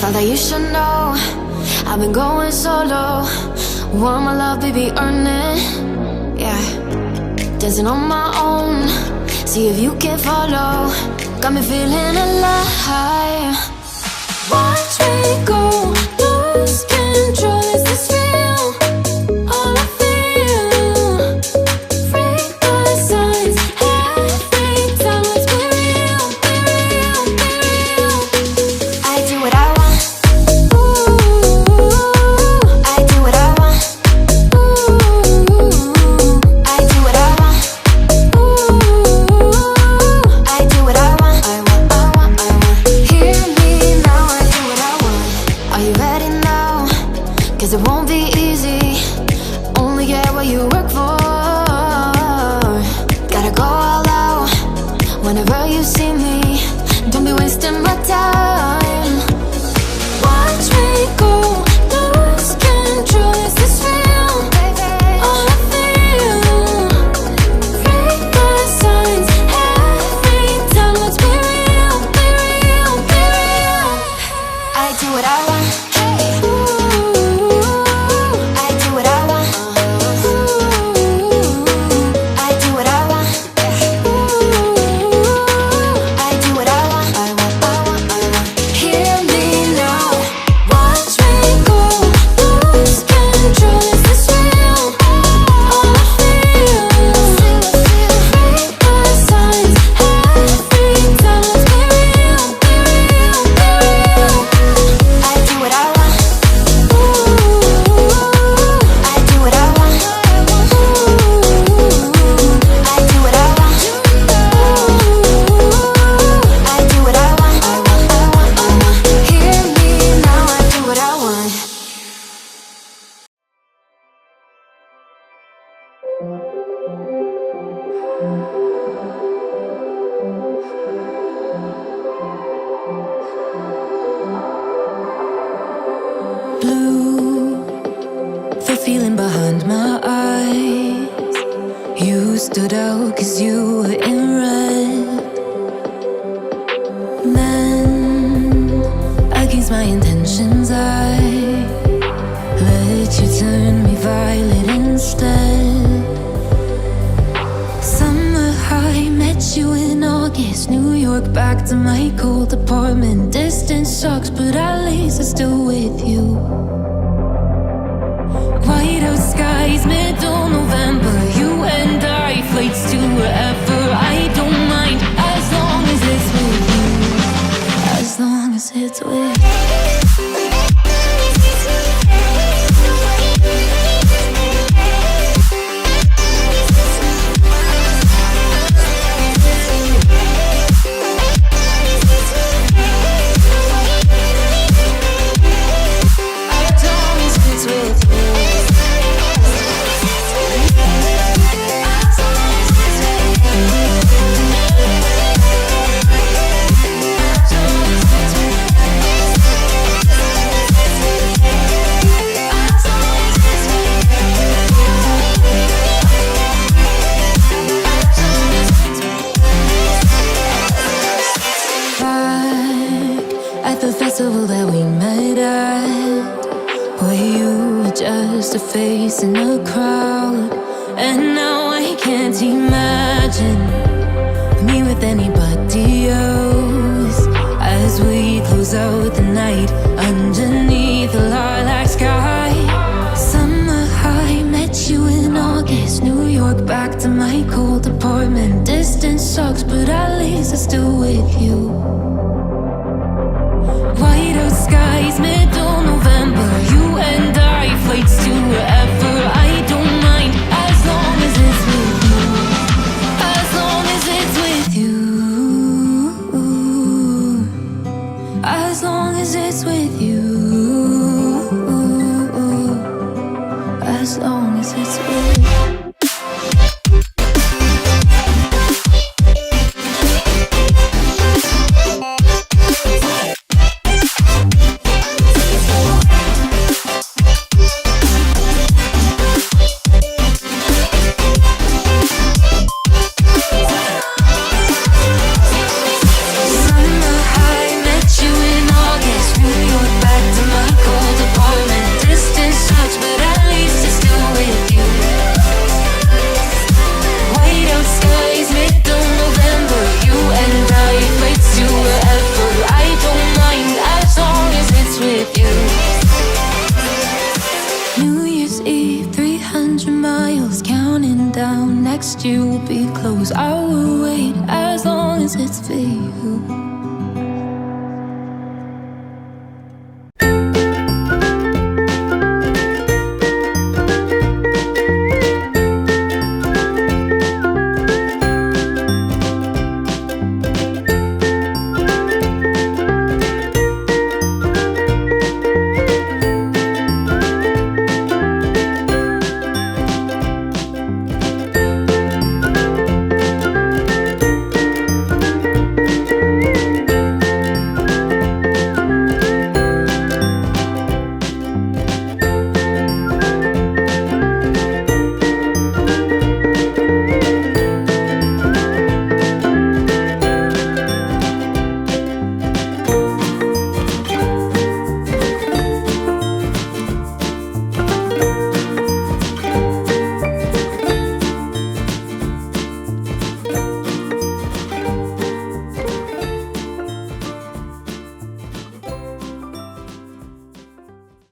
Thought that you should know I've been going solo. Want my love, baby, earn it. Yeah, dancing on my own. See if you can follow. Got me feeling alive. Watch me go, lose control. Is this real? All I feel. Break the signs. Every time let's be real, be real, be real. I do what I want. Ooh, I do what I want. Ooh, I do what I want. Ooh, I do what I want. I want, I want, I want. Hear me now, I do what I want. Are you ready now? 'Cause it won't be easy. Only get what you work for. Gotta go all out whenever you see me. Don't be wasting my time. Watch me go, lose control. Is this real? All I feel. Break the signs. Every time let's be real, be real, be real. I do what I want. Ooh, I do what I want. Ooh, I do what I want. Ooh, I do what I want. I want, I want, I want. Hear me now. Watch me go, lose control. Is this real? All I feel. Break the signs. Every time let's be real, be real, be real. I do what I want. Ooh, I do what I want. Ooh, I do what I want. Ooh, I do what I want. I want, I want, I want. Hear me now, I do what I want. Blue, the feeling behind my eyes. You stood out 'cause you were in red. Then, against my intentions, I let you turn me violet instead. Summer high, met you in August. New York, back to my cold apartment. Distance sucks, but at least I'm still with you. White out skies, middle November. You and I, flights to wherever. I don't mind, as long as it's with you. As long as it's with you. The festival that we met at, where you were just a face in a crowd. And now I can't imagine me with anybody else. As we close out the night underneath the lilac sky. Summer high, met you in August. New York, back to my cold apartment. Distance sucks, but at least I'm still with you. White out skies, middle November. You and I, flights to wherever. I don't mind, as long as it's with you. As long as it's with you. As long as it's with you.